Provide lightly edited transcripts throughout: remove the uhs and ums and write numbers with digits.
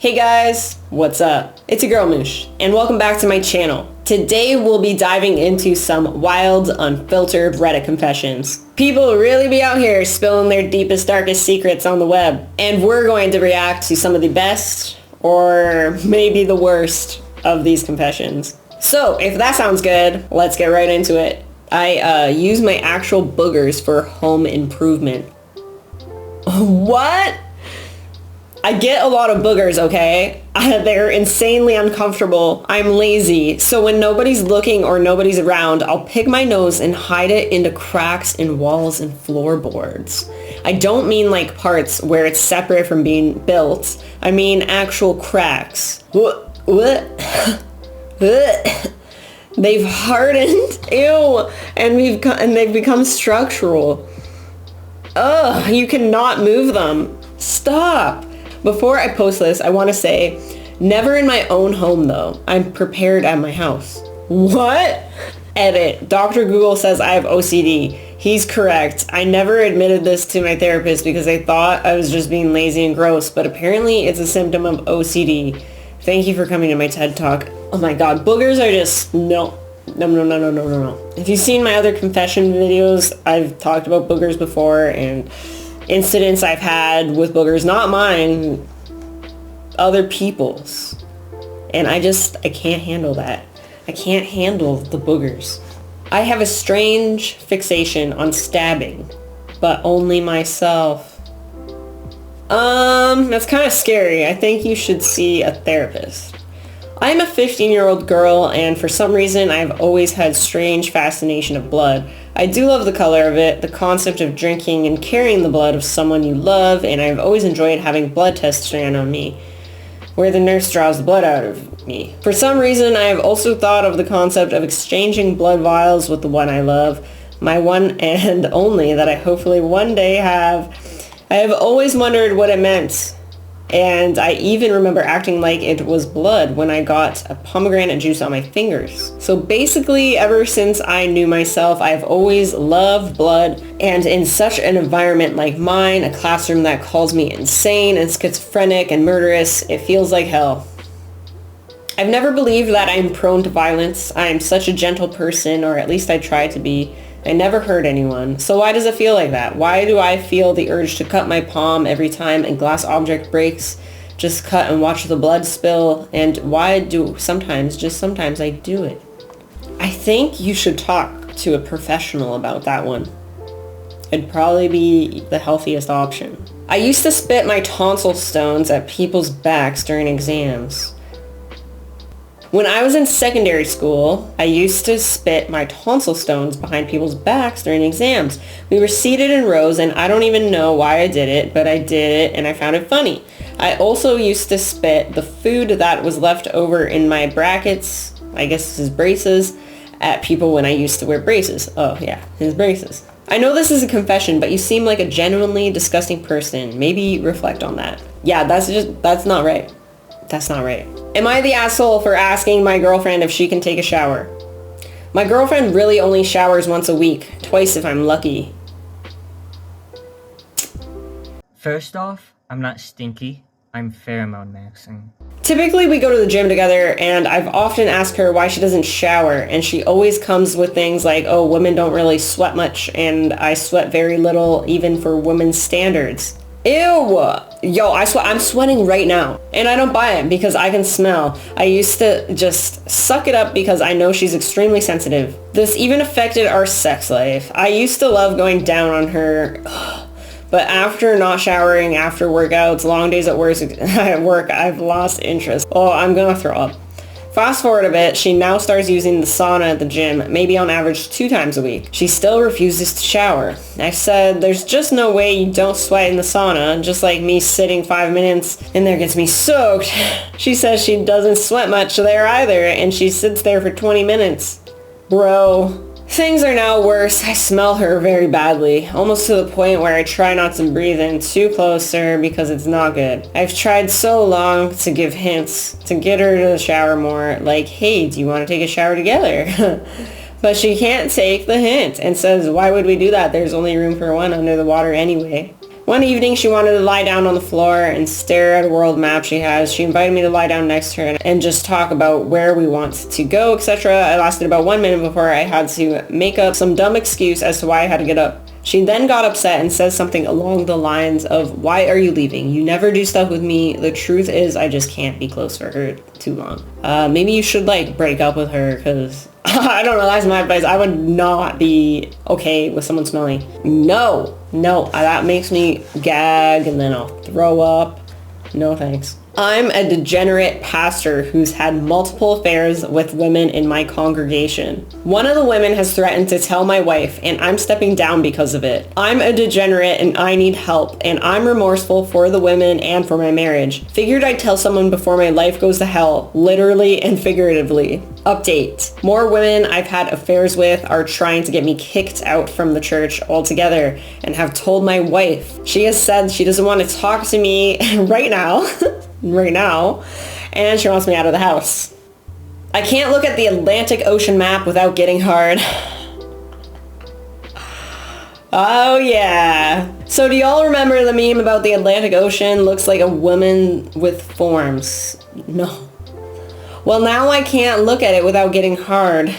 Hey guys, what's up? It's your girl Moosh, and welcome back to my channel. Today we'll be diving into some wild, unfiltered Reddit confessions. People really be out here spilling their deepest, darkest secrets on the web, and we're going to react to some of the best, or maybe the worst, of these confessions. So, if that sounds good, let's get right into it. I use my actual boogers for home improvement. What? I get a lot of boogers, okay? They're insanely uncomfortable. I'm lazy, so when nobody's looking or nobody's around, I'll pick my nose and hide it into cracks in walls and floorboards. I don't mean like parts where it's separate from being built. I mean actual cracks. What? They've hardened, ew, and they've become structural. Ugh, you cannot move them. Stop. Before I post this, I want to say, never in my own home though. I'm prepared at my house. What? Edit. Dr. Google says I have OCD. He's correct. I never admitted this to my therapist because I thought I was just being lazy and gross, but apparently it's a symptom of OCD. Thank you for coming to my TED Talk. Oh my god, boogers are just, no. If you've seen my other confession videos, I've talked about boogers before and incidents I've had with boogers, not mine, other people's. And I can't handle that. I can't handle the boogers. I have a strange fixation on stabbing, but only myself. That's kind of scary. I think you should see a therapist. I'm a 15-year-old girl, and for some reason I've always had strange fascination of blood. I do love the color of it, the concept of drinking and carrying the blood of someone you love, and I've always enjoyed having blood tests ran on me, where the nurse draws the blood out of me. For some reason, I have also thought of the concept of exchanging blood vials with the one I love, my one and only that I hopefully one day have. I have always wondered what it meant. And I even remember acting like it was blood when I got a pomegranate juice on my fingers. So basically, ever since I knew myself, I've always loved blood. And in such an environment like mine, a classroom that calls me insane and schizophrenic and murderous, it feels like hell. I've never believed that I'm prone to violence. I'm such a gentle person, or at least I try to be. I never hurt anyone. So why does it feel like that? Why do I feel the urge to cut my palm every time a glass object breaks? Just cut and watch the blood spill. And why do sometimes I do it? I think you should talk to a professional about that one. It'd probably be the healthiest option. I used to spit my tonsil stones at people's backs during exams. When I was in secondary school, I used to spit my tonsil stones behind people's backs during exams. We were seated in rows, and I don't even know why I did it, but I did it, and I found it funny. I also used to spit the food that was left over in my brackets, I guess this is braces, at people when I used to wear braces. Oh yeah, his braces. I know this is a confession, but you seem like a genuinely disgusting person. Maybe reflect on that. Yeah, that's not right. That's not right. Am I the asshole for asking my girlfriend if she can take a shower? My girlfriend really only showers once a week, twice if I'm lucky. First off, I'm not stinky. I'm pheromone maxing. Typically we go to the gym together, and I've often asked her why she doesn't shower, and she always comes with things like, oh, women don't really sweat much, and I sweat very little even for women's standards. Ew! Yo, I'm sweating right now. And I don't buy it because I can smell. I used to just suck it up because I know she's extremely sensitive. This even affected our sex life. I used to love going down on her. But after not showering, after workouts, long days at work, I've lost interest. Oh, I'm gonna throw up. Fast forward a bit, she now starts using the sauna at the gym, maybe on average 2 times a week. She still refuses to shower. I said, there's just no way you don't sweat in the sauna, just like me sitting 5 minutes in there gets me soaked. She says she doesn't sweat much there either, and she sits there for 20 minutes. Bro. Things are now worse. I smell her very badly, almost to the point where I try not to breathe in too close to her because it's not good. I've tried so long to give hints, to get her to shower more, like, hey, do you want to take a shower together? But she can't take the hint and says, why would we do that? There's only room for one under the water anyway. One evening, she wanted to lie down on the floor and stare at a world map she has. She invited me to lie down next to her and just talk about where we want to go, etc. I lasted about 1 minute before I had to make up some dumb excuse as to why I had to get up. She then got upset and said something along the lines of, "Why are you leaving? You never do stuff with me. The truth is I just can't be close for her too long." Maybe you should like break up with her, because I don't know, that's my advice. I would not be okay with someone smelling. No, that makes me gag and then I'll throw up. No thanks. I'm a degenerate pastor who's had multiple affairs with women in my congregation. One of the women has threatened to tell my wife, and I'm stepping down because of it. I'm a degenerate and I need help, and I'm remorseful for the women and for my marriage. Figured I'd tell someone before my life goes to hell, literally and figuratively. Update. More women I've had affairs with are trying to get me kicked out from the church altogether and have told my wife. She has said she doesn't want to talk to me right now, and she wants me out of the house. I can't look at the Atlantic Ocean map without getting hard. Oh yeah. So do y'all remember the meme about the Atlantic Ocean looks like a woman with forms? No. Well, now I can't look at it without getting hard.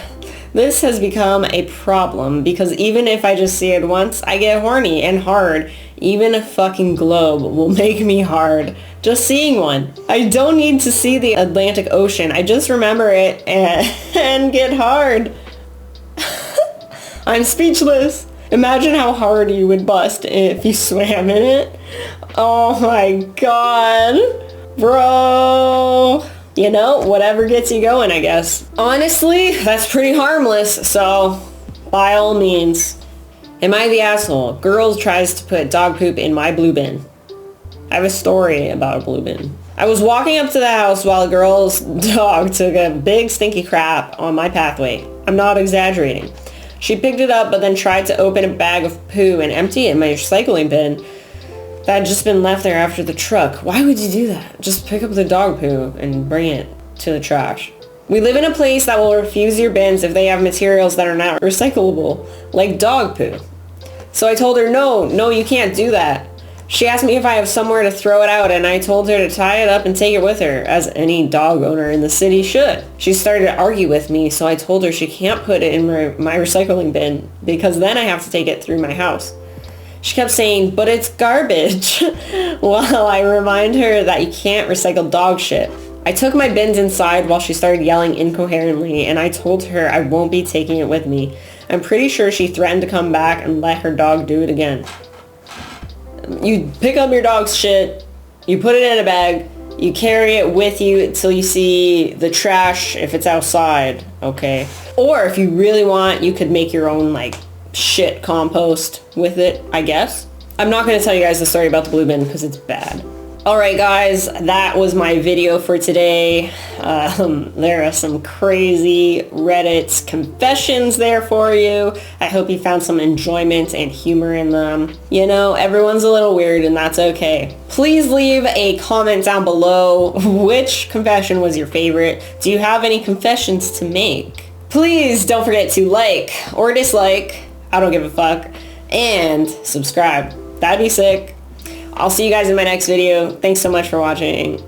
This has become a problem because even if I just see it once, I get horny and hard. Even a fucking globe will make me hard. Just seeing one. I don't need to see the Atlantic Ocean. I just remember it and get hard. I'm speechless. Imagine how hard you would bust if you swam in it. Oh my god. Bro. You know, whatever gets you going, I guess. Honestly, that's pretty harmless, so by all means. Am I the asshole? Girl tries to put dog poop in my blue bin. I have a story about a blue bin. I was walking up to the house while a girl's dog took a big stinky crap on my pathway. I'm not exaggerating. She picked it up but then tried to open a bag of poo and empty it in my recycling bin that had just been left there after the truck. Why would you do that? Just pick up the dog poo and bring it to the trash. We live in a place that will refuse your bins if they have materials that are not recyclable, like dog poo. So I told her, no, you can't do that. She asked me if I have somewhere to throw it out, and I told her to tie it up and take it with her, as any dog owner in the city should. She started to argue with me, so I told her she can't put it in my recycling bin, because then I have to take it through my house. She kept saying, but it's garbage, while I remind her that you can't recycle dog shit. I took my bins inside while she started yelling incoherently, and I told her I won't be taking it with me. I'm pretty sure she threatened to come back and let her dog do it again. You pick up your dog's shit, you put it in a bag, you carry it with you until you see the trash if it's outside, okay? Or if you really want, you could make your own, like, shit compost with it, I guess. I'm not going to tell you guys the story about the blue bin because it's bad. Alright guys, that was my video for today. There are some crazy Reddit confessions there for you. I hope you found some enjoyment and humor in them. You know, everyone's a little weird and that's okay. Please leave a comment down below. Which confession was your favorite? Do you have any confessions to make? Please don't forget to like or dislike, I don't give a fuck, and subscribe. That'd be sick. I'll see you guys in my next video. Thanks so much for watching.